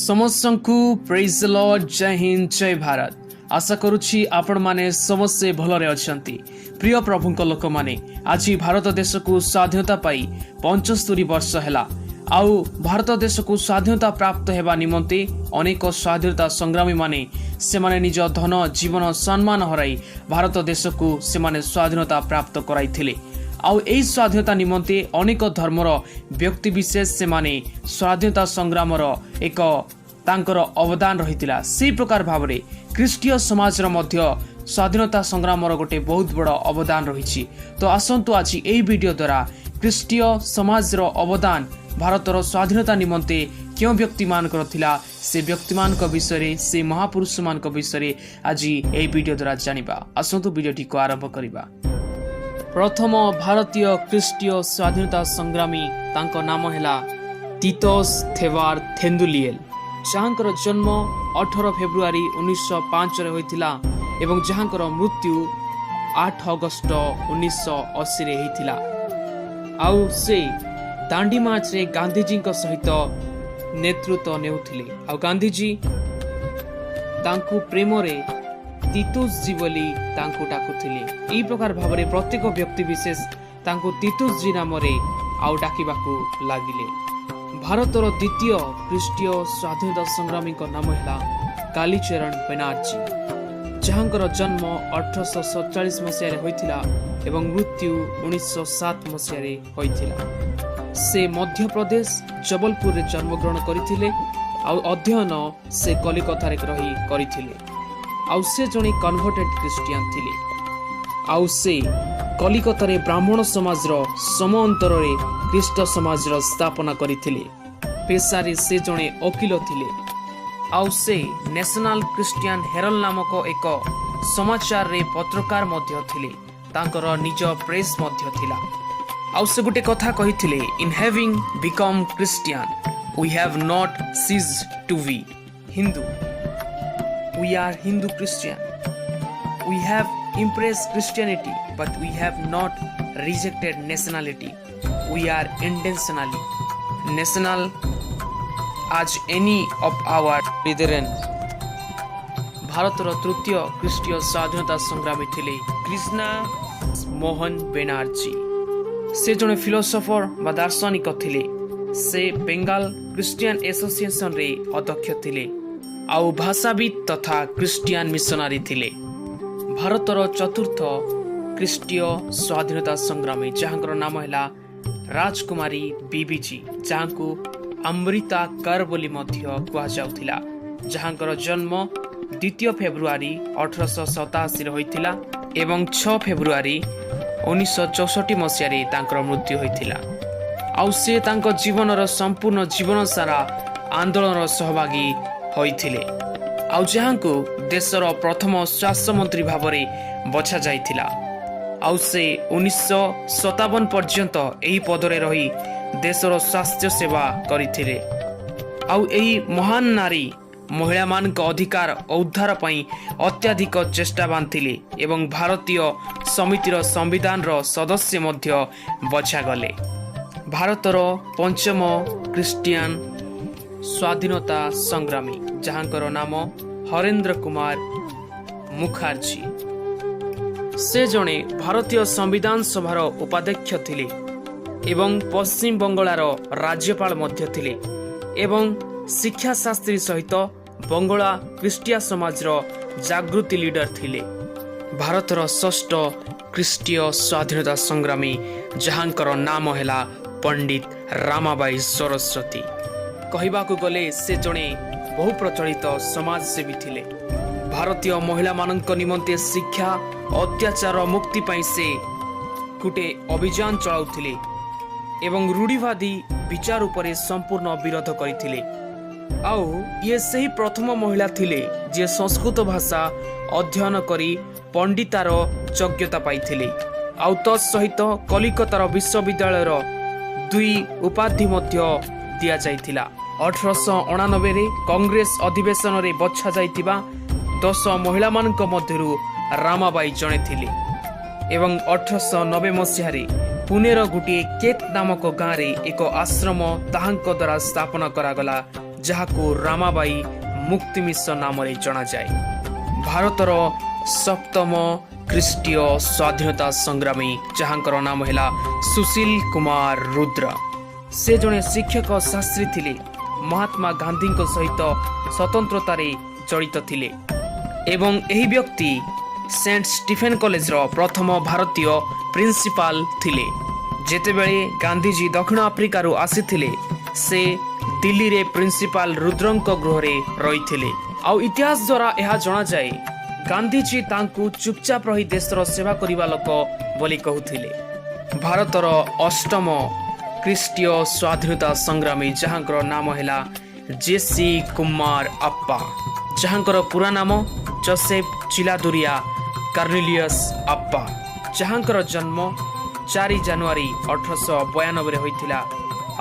समस्तଙ୍କୁ praise the Lord जय हिंद जय भारत। आशा करुछि आपण माने समस्ते भलरे अछंती। प्रिय प्रभुଙ୍କ लोक माने आज भारत देश को स्वाधीनता पाई 75 वर्ष हैला। आउ भारत देश को स्वाधीनता प्राप्त हेबा निमंते अनेक स्वाधीनता संग्रामी माने से माने निज धन जीवन सम्मान हराई भारत देश को से माने स्वाधीनता प्राप्त कराइथिले। आउ एई स्वाधीनता निमंते अनेक धर्मर व्यक्ति विशेष से माने स्वाधीनता संग्रामर एक तांकर अवदान रहितिला। से प्रकार भावरे ख्रीष्टीय समाज मध्य स्वाधीनता संग्रामर गोटे बहुत बड़ अवदान रही। तो आसंतु आज एई वीडियो द्वारा ख्रीष्टीय समाजर अवदान भारतर स्वाधीनता निमंते क्यों व्यक्ति मान थिला से व्यक्ति मान विषय से महापुरुष मान विषय आज एई वीडियो द्वारा जानिबा। आसंतु वीडियोटी को आरंभ करिबा। प्रथम भारतीय ख्रीष्टीय स्वाधीनता संग्रामी तांको नाम हैला तीतस थेवार थेंदुलियल, जहाँकर जन्म 18 फेब्रुआरी 1905 रे होइतिला एवं जहाँकर मृत्यु 8 अगस्त 1980 रे होइतिला। आउ से दांडी मार्च रे गांधीजी सहित नेतृत्व नेउथिले। आउ गांधीजी तांकु प्रेम रे तीतुस जी बोली तांकु डाकुथिले। एई प्रकार भावरे प्रत्येक व्यक्ति विशेष तांकु तीतुस जी नाम रे आउ डाकिबाकू लागिले। भारतर द्वितीय ख्रीष्टीय स्वाधीनता संग्रामी नाम है कालीचरण बेनार्जी, जहाँकर जन्म 1847 मसीह होइथिला एवं मृत्यु 1907 मसीह होइथिला। से मध्य प्रदेश जबलपुर रे जन्म ग्रहण करथिले। आउ अध्ययन से कलिकता रे रही करथिले। आउ से जने कन्वर्टेड क्रिश्चियन थिले। आउ से कलिकता रे ब्राह्मण समाज रो समांतर रे ख्रीष्ट समाज रो स्थापना करिथिले। पेशारे से जने वकील थिले। आउ से नेशनल क्रिश्चियन हेरल्ड नामक एक समाचार रे पत्रकार मध्य थिले। तांकर निज प्रेस मध्य थिला। आउ से गुटे कथा कहिथिले, in having become Christian we have not ceased to be Hindu, we are Hindu Christian, we have embraced Christianity, but we have not rejected nationality. We are intentionally national as any of our brethren. भारतर तृतीय ख्रीष्टीय स्वाधीनता संग्रामी थिले कृष्णा मोहन बेनार्जी। से जने philosopher बा दार्शनिक थिले। से Bengal Christian association रे अध्यक्ष थिले। आउ भाषाविद तथा क्रिश्चियन मिशनरी थिले। भारतर चतुर्थ ख्रीष्टीय स्वाधीनता संग्रामी जहाँकर नाम है राजकुमारी बीबीजी, जहाँ को अमृता कर बोली मध्य कुहाजाउथिला। जहाँकर जन्म 2 फेब्रुआरी 1887 होइथिला एवं 6 फेब्रुआरी 1964 मसीह तांकर मृत्यु होइथिला। आउ से तांको जीवनर संपूर्ण जीवन सारा आंदोलन सहभागी होइथिले। आउ जहाँ को देशर प्रथम स्वास्थ्य मंत्री भावरे बछा जाइथिला। आउ से 1957 पर्यंत एही पदरे रही देशर स्वास्थ्य सेवा करिथिले। आउ एही महान नारी महिला मानक अधिकार उद्धार पई अत्याधिक चेष्टा बांधिले एवं भारतीय समितिर संविधान रो सदस्य मध्य बछा गले। भारतर पंचम क्रिश्चियन स्वाधीनता संग्रामी जहाँकर नाम हरेंद्र कुमार मुखार्जी। से जने भारतीय संविधान सभार उपाध्यक्ष थिले एवं पश्चिम बंगलार राज्यपाल मध्य थिले एवं शिक्षा शास्त्री सहित बंगला ख्रीष्टीय समाजर जागृति लीडर थिले। भारतर षष्ठ ख्रीष्टीय स्वाधीनता संग्रामी जहाँकर नाम है पंडित रामाबाई सरस्वती। कहबाकू गले से जने बहु प्रचलित समाजसेवी थिले। भारतीय महिला मानक निमंते शिक्षा अत्याचार मुक्ति पाई से गोटे अभियान चलाउथिले एवं रूढ़िवादी विचार उपरे संपूर्ण विरोध करथिले। आउ ये सही प्रथम महिला थिले जे संस्कृत भाषा अध्ययन करी पंडितार योग्यता पाइथिले। आउ तत्सहित कलिकतार विश्वविद्यालयर 2 उपाधि मध्य दिया जाइथिला। 1889 रे कांग्रेस अधिवेशन रे बछा जाइतिबा 10 महिला मानक मध्यरु रामाबाई जणे थिले एवं 1890 मसीह रे पुणेर गुटिए केत नामक गाँव रे एक आश्रम ताहांक द्वारा स्थापना करागला, ଯାହାକୁ ରାମାବାଇ ମୁକ୍ତି ମିଶନ ନାମରେ ଜଣାଯାଏ। ଭାରତର ସପ୍ତମ ଖ୍ରୀଷ୍ଟୀୟ ସ୍ୱାଧୀନତା ସଂଗ୍ରାମୀ ଯାହାଙ୍କର ନାମ ହେଲା ସୁଶୀଲ କୁମାର ରୁଦ୍ର। ସେ ଜଣେ ଶିକ୍ଷକ ଶାସ୍ତ୍ରୀ ଥିଲେ। ମହାତ୍ମା ଗାନ୍ଧୀଙ୍କ ସହିତ ସ୍ୱତନ୍ତ୍ରତାରେ ଜଡ଼ିତ ଥିଲେ ଏବଂ ଏହି ବ୍ୟକ୍ତି ସେଣ୍ଟ ଷ୍ଟିଫେନ୍ କଲେଜର ପ୍ରଥମ ଭାରତୀୟ ପ୍ରିନ୍ସିପାଲ ଥିଲେ। ଯେତେବେଳେ ଗାନ୍ଧୀଜୀ ଦକ୍ଷିଣ ଆଫ୍ରିକାରୁ ଆସିଥିଲେ ସେ ଦିଲ୍ଲୀରେ ପ୍ରିନ୍ସିପାଲ ରୁଦ୍ରଙ୍କ ଗୃହରେ ରହିଥିଲେ। ଆଉ ଇତିହାସ ଦ୍ୱାରା ଏହା ଜଣାଯାଏ ଗାନ୍ଧୀଜୀ ତାଙ୍କୁ ଚୁପଚାପ ରହି ଦେଶର ସେବା କରିବା ଲୋକ ବୋଲି କହୁଥିଲେ। ଭାରତର ଅଷ୍ଟମ ଖ୍ରୀଷ୍ଟୀୟ ସ୍ୱାଧୀନତା ସଂଗ୍ରାମୀ ଯାହାଙ୍କର ନାମ ହେଲା ଜେସି କୁମାର ଆପ୍ପା, ଯାହାଙ୍କର ପୁରା ନାମ ଜୋସେଫ ଚିଲାଦୁରିଆ କର୍ନେଲିୟସ୍ ଆପ୍ପା, ଯାହାଙ୍କର ଜନ୍ମ 4 ଜାନୁଆରୀ 1892 ହୋଇଥିଲା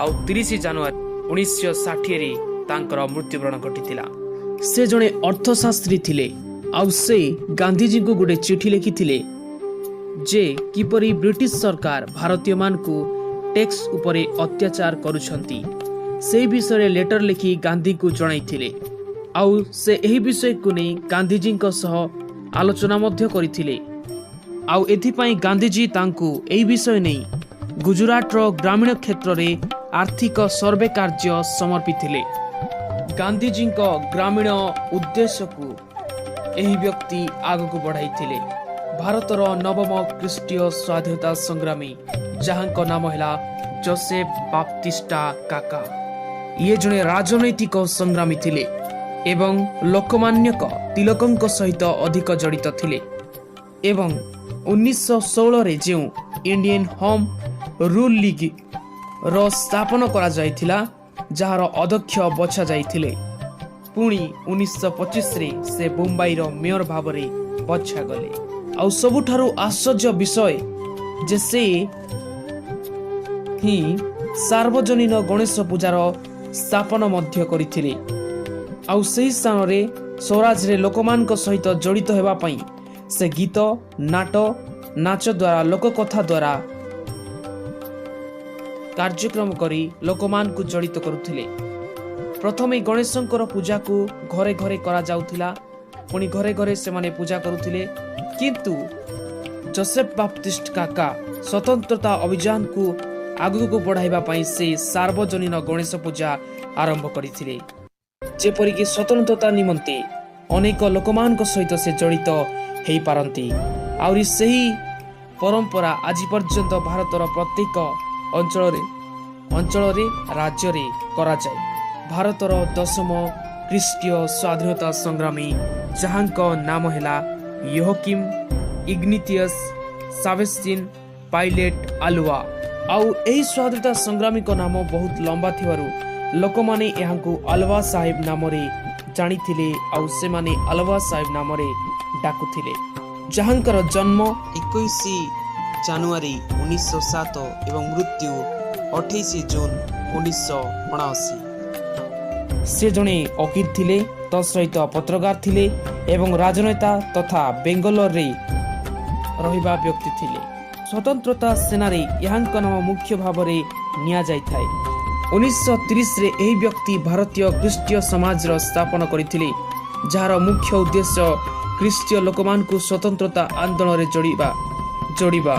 ଆଉ 30 ଜାନୁଆରୀ 1960ରେ ତାଙ୍କର ମୃତ୍ୟୁବରଣ ଘଟିଥିଲା। ସେ ଜଣେ ଅର୍ଥଶାସ୍ତ୍ରୀ ଥିଲେ ଆଉ ସେ ଗାନ୍ଧୀଜୀଙ୍କୁ ଗୋଟେ ଚିଠି ଲେଖିଥିଲେ ଯେ କିପରି ବ୍ରିଟିଶ ସରକାର ଭାରତୀୟମାନଙ୍କୁ ଟେକ୍ସ ଉପରେ ଅତ୍ୟାଚାର କରୁଛନ୍ତି। ସେହି ବିଷୟରେ ଲେଟର ଲେଖି ଗାନ୍ଧୀଙ୍କୁ ଜଣାଇଥିଲେ ଆଉ ସେ ଏହି ବିଷୟକୁ ନେଇ ଗାନ୍ଧୀଜୀଙ୍କ ସହ ଆଲୋଚନା ମଧ୍ୟ କରିଥିଲେ। ଆଉ ଏଥିପାଇଁ ଗାନ୍ଧୀଜୀ ତାଙ୍କୁ ଏହି ବିଷୟ ନେଇ ଗୁଜରାଟର ଗ୍ରାମୀଣ କ୍ଷେତ୍ରରେ ଆର୍ଥିକ ସର୍ଭେ କାର୍ଯ୍ୟ ସମର୍ପିଥିଲେ। ଗାନ୍ଧୀଜୀଙ୍କ ଗ୍ରାମୀଣ ଉଦ୍ଦେଶ୍ୟକୁ ଏହି ବ୍ୟକ୍ତି ଆଗକୁ ବଢ଼ାଇଥିଲେ। ଭାରତର ନବମ ଖ୍ରୀଷ୍ଟୀୟ ସ୍ୱାଧୀନତା ସଂଗ୍ରାମୀ ଯାହାଙ୍କ ନାମ ହେଲା ଜୋସେଫ ବାପ୍ତିଷ୍ଟା କାକା। ଇଏ ଜଣେ ରାଜନୈତିକ ସଂଗ୍ରାମୀ ଥିଲେ ଏବଂ ଲୋକମାନ୍ୟ ତିଲକଙ୍କ ସହିତ ଅଧିକ ଜଡ଼ିତ ଥିଲେ ଏବଂ 1916ରେ ଯେଉଁ ଇଣ୍ଡିଆନ ହୋମ ରୁଲ୍ ଲିଗ୍ର ସ୍ଥାପନ କରାଯାଇଥିଲା ଯାହାର ଅଧ୍ୟକ୍ଷ ବଛା ଯାଇଥିଲେ। ପୁଣି 1925ରେ ସେ ମୁମ୍ବାଇର ମେୟର ଭାବରେ ବଛାଗଲେ। ଆଉ ସବୁଠାରୁ ଆଶ୍ଚର୍ଯ୍ୟ ବିଷୟ ଯେ ସେ ହିଁ ସାର୍ବଜନୀନ ଗଣେଶ ପୂଜାର ସ୍ଥାପନ ମଧ୍ୟ କରିଥିଲେ। ଆଉ ସେହି ସ୍ଥାନରେ ସ୍ୱରାଜରେ ଲୋକମାନଙ୍କ ସହିତ ଜଡ଼ିତ ହେବା ପାଇଁ ସେ ଗୀତ ନାଟ ନାଚ ଦ୍ୱାରା ଲୋକକଥା ଦ୍ୱାରା କାର୍ଯ୍ୟକ୍ରମ କରି ଲୋକମାନଙ୍କୁ ଜଡ଼ିତ କରୁଥିଲେ। ପ୍ରଥମେ ଗଣେଶଙ୍କର ପୂଜାକୁ ଘରେ ଘରେ କରାଯାଉଥିଲା, ପୁଣି ଘରେ ଘରେ ସେମାନେ ପୂଜା କରୁଥିଲେ। କିନ୍ତୁ ଜୋସେଫ ବାପ୍ତିଷ୍ଟ କାକା ସ୍ୱତନ୍ତ୍ରତା ଅଭିଯାନକୁ ଆଗକୁ ବଢ଼ାଇବା ପାଇଁ ସେ ସାର୍ବଜନୀନ ଗଣେଶ ପୂଜା ଆରମ୍ଭ କରିଥିଲେ, ଯେପରିକି ସ୍ୱତନ୍ତ୍ରତା ନିମନ୍ତେ ଅନେକ ଲୋକମାନଙ୍କ ସହିତ ସେ ଜଡ଼ିତ ହୋଇପାରନ୍ତି। ଆହୁରି ସେହି ପରମ୍ପରା ଆଜି ପର୍ଯ୍ୟନ୍ତ ଭାରତର ପ୍ରତ୍ୟେକ ଅଞ୍ଚଳରେ ରାଜ୍ୟରେ କରାଯାଏ। ଭାରତର ଦଶମ ଖ୍ରୀଷ୍ଟୀୟ ସ୍ୱାଧୀନତା ସଂଗ୍ରାମୀ ଯାହାଙ୍କ ନାମ ହେଲା ୟୋଆକିମ୍ ଇଗ୍ନିତିୟସ୍ ସାବେଷ୍ଟିନ୍ ପାଇଲେଟ୍ ଆଲୱା। ଆଉ ଏହି ସ୍ୱାଧୀନତା ସଂଗ୍ରାମୀଙ୍କ ନାମ ବହୁତ ଲମ୍ବା ଥିବାରୁ ଲୋକମାନେ ଏହାଙ୍କୁ ଆଲୱା ସାହେବ ନାମରେ ଜାଣିଥିଲେ ଆଉ ସେମାନେ ଆଲୱା ସାହେବ ନାମରେ ଡାକୁଥିଲେ। ଯାହାଙ୍କର ଜନ୍ମ 21 ଜାନୁଆରୀ 1907 ଏବଂ ମୃତ୍ୟୁ 28 ଜୁନ 1979। ସେ ଜଣେ ଓକିଲ ଥିଲେ, ତା ସହିତ ପତ୍ରକାର ଥିଲେ ଏବଂ ରାଜନେତା ତଥା ବେଙ୍ଗାଲୋରରେ ରହିବା ବ୍ୟକ୍ତି ଥିଲେ। ସ୍ୱତନ୍ତ୍ରତା ସେନାରେ ଏହାଙ୍କ ନାମ ମୁଖ୍ୟ ଭାବରେ ନିଆଯାଇଥାଏ। 1930ରେ ଏହି ବ୍ୟକ୍ତି ଭାରତୀୟ ଖ୍ରୀଷ୍ଟୀୟ ସମାଜର ସ୍ଥାପନ କରିଥିଲେ, ଯାହାର ମୁଖ୍ୟ ଉଦ୍ଦେଶ୍ୟ ଖ୍ରୀଷ୍ଟୀୟ ଲୋକମାନଙ୍କୁ ସ୍ୱତନ୍ତ୍ରତା ଆନ୍ଦୋଳନରେ ଯୋଡ଼ିବା।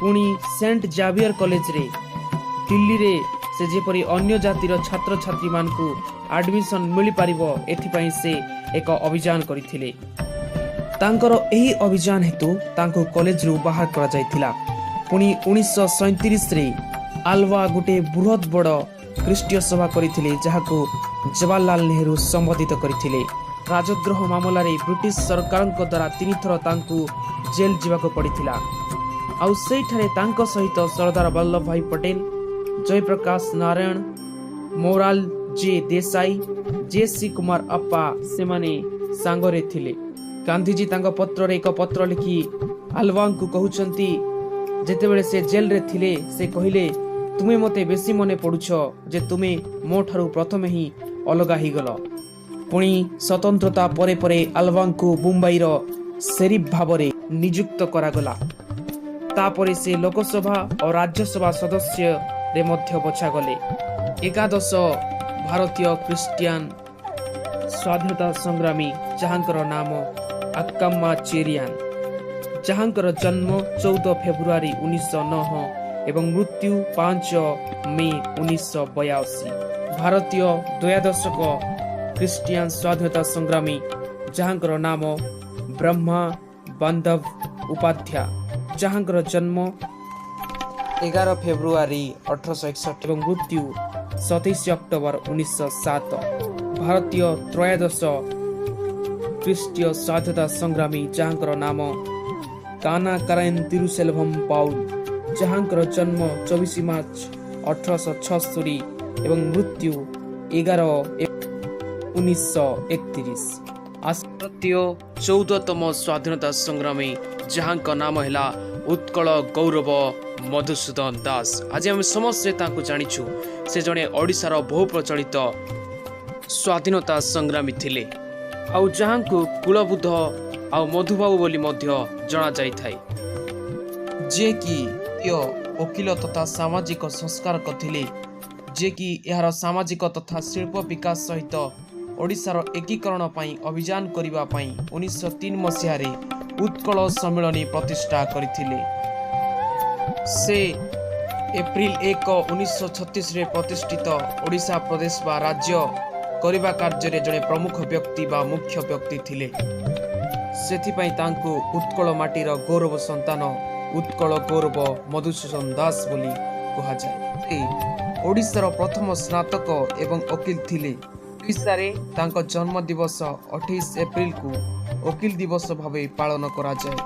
ପୁଣି ସେଣ୍ଟ ଜାଭିୟର କଲେଜରେ ଦିଲ୍ଲୀରେ ସେ ଯେପରି ଅନ୍ୟ ଜାତିର ଛାତ୍ରଛାତ୍ରୀମାନଙ୍କୁ ଆଡମିସନ ମିଳିପାରିବ ଏଥିପାଇଁ ସେ ଏକ ଅଭିଯାନ କରିଥିଲେ। ତାଙ୍କର ଏହି ଅଭିଯାନ ହେତୁ ତାଙ୍କୁ କଲେଜରୁ ବାହାର କରାଯାଇଥିଲା। ପୁଣି 1937ରେ ଆଲୱା ଗୋଟିଏ ବୃହତ୍ ବଡ଼ ଖ୍ରୀଷ୍ଟୀୟ ସଭା କରିଥିଲେ, ଯାହାକୁ ଜବାହରଲାଲ ନେହେରୁ ସମ୍ବୋଧିତ କରିଥିଲେ। ରାଜଦ୍ରୋହ ମାମଲାରେ ବ୍ରିଟିଶ ସରକାରଙ୍କ ଦ୍ୱାରା 3 ଥର ତାଙ୍କୁ ଜେଲ୍ ଯିବାକୁ ପଡ଼ିଥିଲା। ଆଉ ସେଇଠାରେ ତାଙ୍କ ସହିତ ସରଦାର ବଲ୍ଲଭ ଭାଇ ପଟେଲ, ଜୟପ୍ରକାଶ ନାରାୟଣ, ମୋରାଲ ଜେ ଦେଶାଇ, ଜେସି କୁମାର ଆପ୍ପା ସେମାନେ ସାଙ୍ଗରେ ଥିଲେ। ଗାନ୍ଧୀଜୀ ତାଙ୍କ ପତ୍ରରେ ଏକ ପତ୍ର ଲେଖି ଆଲୱାଙ୍କୁ କହୁଛନ୍ତି, ଯେତେବେଳେ ସେ ଜେଲରେ ଥିଲେ ସେ କହିଲେ, ତୁମେ ମୋତେ ବେଶୀ ମନେ ପଡ଼ୁଛ ଯେ ତୁମେ ମୋ ଠାରୁ ପ୍ରଥମେ ହିଁ ଅଲଗା ହେଇଗଲ। ପୁଣି ସ୍ୱତନ୍ତ୍ରତା ପରେ ପରେ ଆଲୱାଙ୍କୁ ମୁମ୍ବାଇର ସେରିଫ୍ ଭାବରେ ନିଯୁକ୍ତ କରାଗଲା। ତାପରେ ସେ ଲୋକସଭା ଓ ରାଜ୍ୟସଭା ସଦସ୍ୟରେ ମଧ୍ୟ ବଛାଗଲେ। 11 ଭାରତୀୟ ଖ୍ରୀଷ୍ଟିଆନ ସ୍ୱାଧୀନତା ସଂଗ୍ରାମୀ ଯାହାଙ୍କର ନାମ ଆକ୍କାମ୍ମା ଚେରିଆନ୍, ଯାହାଙ୍କର ଜନ୍ମ 14 ଫେବୃଆରୀ 1909 ଏବଂ ମୃତ୍ୟୁ 5 ମେ 1982। ଭାରତୀୟ ଦ୍ୱୟାଦଶକ ଖ୍ରୀଷ୍ଟିଆନ ସ୍ୱାଧୀନତା ସଂଗ୍ରାମୀ ଯାହାଙ୍କର ନାମ ବ୍ରହ୍ମା ବାନ୍ଧବ ଉପାଧ୍ୟାୟ, ଯାହାଙ୍କର ଜନ୍ମ 11 ଫେବୃଆରୀ 1861 ଏବଂ ମୃତ୍ୟୁ 27 ଅକ୍ଟୋବର 1907। ଭାରତୀୟ ତ୍ରୟୋଦଶ ଖ୍ରୀଷ୍ଟୀୟ ସ୍ୱାଧୀନତା ସଂଗ୍ରାମୀ ଯାହାଙ୍କର ନାମ କାନା କାରାୟନ ତିରୁସେଲଭମ୍ ପାଉଲ, ଯାହାଙ୍କର ଜନ୍ମ 24 ମାର୍ଚ୍ଚ 1876 ଏବଂ ମୃତ୍ୟୁ 11/1931। ଭାରତୀୟ 14ତମ ସ୍ୱାଧୀନତା ସଂଗ୍ରାମୀ ଯାହାଙ୍କ ନାମ ହେଲା ଉତ୍କଳ ଗୌରବ ମଧୁସୂଦନ ଦାସ। ଆଜି ଆମେ ସମସ୍ତେ ତାଙ୍କୁ ଜାଣିଛୁ। ସେ ଜଣେ ଓଡ଼ିଶାର ବହୁ ପ୍ରଚଳିତ ସ୍ୱାଧୀନତା ସଂଗ୍ରାମୀ ଥିଲେ, ଆଉ ଯାହାଙ୍କୁ କୁଳବୁଦ୍ଧ ଆଉ ମଧୁବାବୁ ବୋଲି ମଧ୍ୟ ଜଣାଯାଇଥାଏ, ଯିଏକି ଓକିଲ ତଥା ସାମାଜିକ ସଂସ୍କାରକ ଥିଲେ, ଯିଏକି ଏହାର ସାମାଜିକ ତଥା ଶିଳ୍ପ ବିକାଶ ସହିତ ଓଡ଼ିଶାର ଏକୀକରଣ ପାଇଁ ଅଭିଯାନ କରିବା ପାଇଁ 1903 ମସିହାରେ ଉତ୍କଳ ସମ୍ମିଳନୀ ପ୍ରତିଷ୍ଠା କରିଥିଲେ। ସେ ଏପ୍ରିଲ 1, 1936ରେ ପ୍ରତିଷ୍ଠିତ ଓଡ଼ିଶା ପ୍ରଦେଶ ବା ରାଜ୍ୟ କରିବା କାର୍ଯ୍ୟରେ ଜଣେ ପ୍ରମୁଖ ବ୍ୟକ୍ତି ବା ମୁଖ୍ୟ ବ୍ୟକ୍ତି ଥିଲେ। ସେଥିପାଇଁ ତାଙ୍କୁ ଉତ୍କଳ ମାଟିର ଗୌରବ ସନ୍ତାନ ଉତ୍କଳ ଗୌରବ ମଧୁସୂଦନ ଦାସ ବୋଲି କୁହାଯାଏ। ସେ ଓଡ଼ିଶାର ପ୍ରଥମ ସ୍ନାତକ ଏବଂ ଓକିଲ ଥିଲେ। ଓଡ଼ିଶାରେ ତାଙ୍କ ଜନ୍ମ ଦିବସ 28 ଏପ୍ରିଲକୁ ଓକିଲ ଦିବସ ଭାବେ ପାଳନ କରାଯାଏ।